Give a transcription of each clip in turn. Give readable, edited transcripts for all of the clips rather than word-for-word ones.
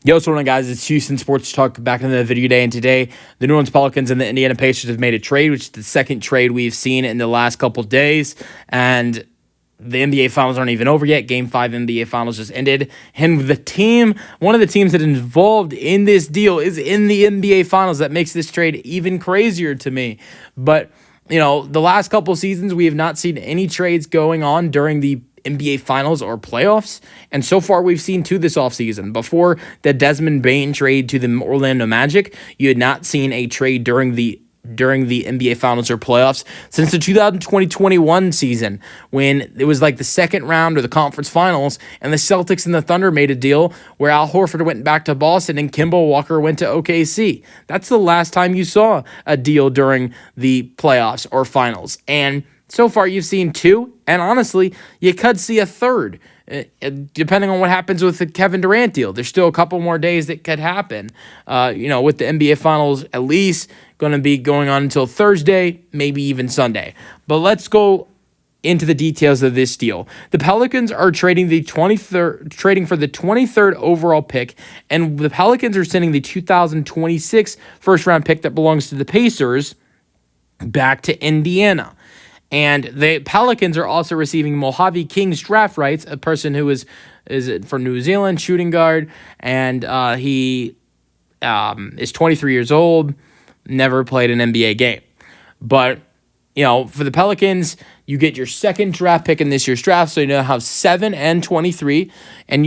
Yo, what's going on, guys? It's Houston Sports Talk back in the video day, and today the New Orleans Pelicans and the Indiana Pacers have made a trade, which is the second trade we've seen in the last couple days, and the NBA Finals aren't even over yet. Game 5 NBA Finals just ended, and one of the teams that is involved in this deal is in the NBA Finals. That makes this trade even crazier to me. But, the last couple seasons, we have not seen any trades going on during the NBA Finals or playoffs, and so far we've seen two this offseason. Before the Desmond Bane trade to the Orlando Magic, you had not seen a trade during the NBA Finals or playoffs since the 2020-21 season, when it was like the second round or the conference finals, and the Celtics and the Thunder made a deal where Al Horford went back to Boston and Kemba Walker went to OKC. That's the last time you saw a deal during the playoffs or finals, and so far, you've seen two, and honestly, you could see a third, depending on what happens with the Kevin Durant deal. There's still a couple more days that could happen. With the NBA Finals at least going to be going on until Thursday, maybe even Sunday. But let's go into the details of this deal. The Pelicans are trading for the 23rd overall pick, and the Pelicans are sending the 2026 first-round pick that belongs to the Pacers back to Indiana. And the Pelicans are also receiving Mojave King's draft rights, a person who is from New Zealand, shooting guard, and he is 23 years old, never played an NBA game. But, for the Pelicans, you get your second draft pick in this year's draft, so you now have 7 and 23. And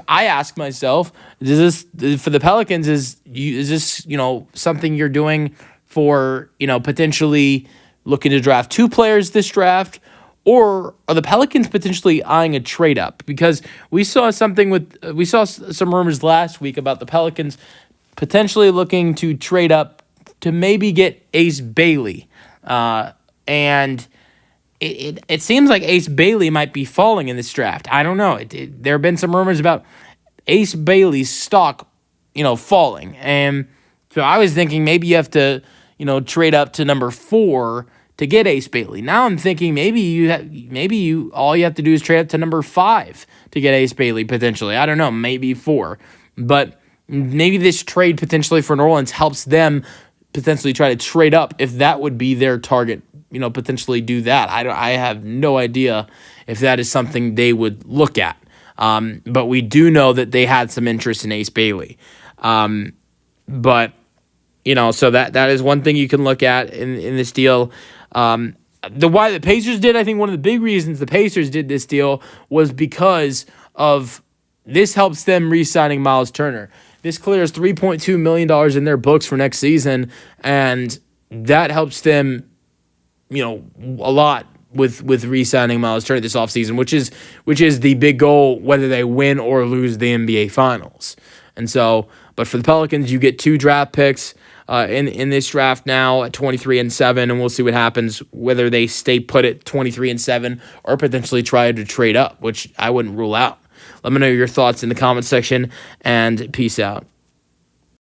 I ask myself, is this for the Pelicans? Is this something you're doing for potentially looking to draft two players this draft, or are the Pelicans potentially eyeing a trade up? Because we saw some rumors last week about the Pelicans potentially looking to trade up to maybe get Ace Bailey, and it seems like Ace Bailey might be falling in this draft. I don't know. There have been some rumors about Ace Bailey's stock, falling, and so I was thinking maybe you have to trade up to number 4 to get Ace Bailey. Now I'm thinking maybe all you have to do is trade up to number 5 to get Ace Bailey potentially. I don't know, maybe 4. But maybe this trade potentially for New Orleans helps them potentially try to trade up if that would be their target, potentially do that. I have no idea if that is something they would look at. But we do know that they had some interest in Ace Bailey. But so that is one thing you can look at in this deal. Why the Pacers did, I think one of the big reasons the Pacers did this deal was because of this helps them re-signing Miles Turner. This clears $3.2 million in their books for next season, and that helps them, a lot with re-signing Miles Turner this offseason, which is the big goal, whether they win or lose the NBA Finals. And so, but for the Pelicans, you get 2 draft picks in this draft now at 23 and 7, and we'll see what happens, whether they stay put at 23 and 7 or potentially try to trade up, which I wouldn't rule out. Let me know your thoughts in the comment section, and peace out.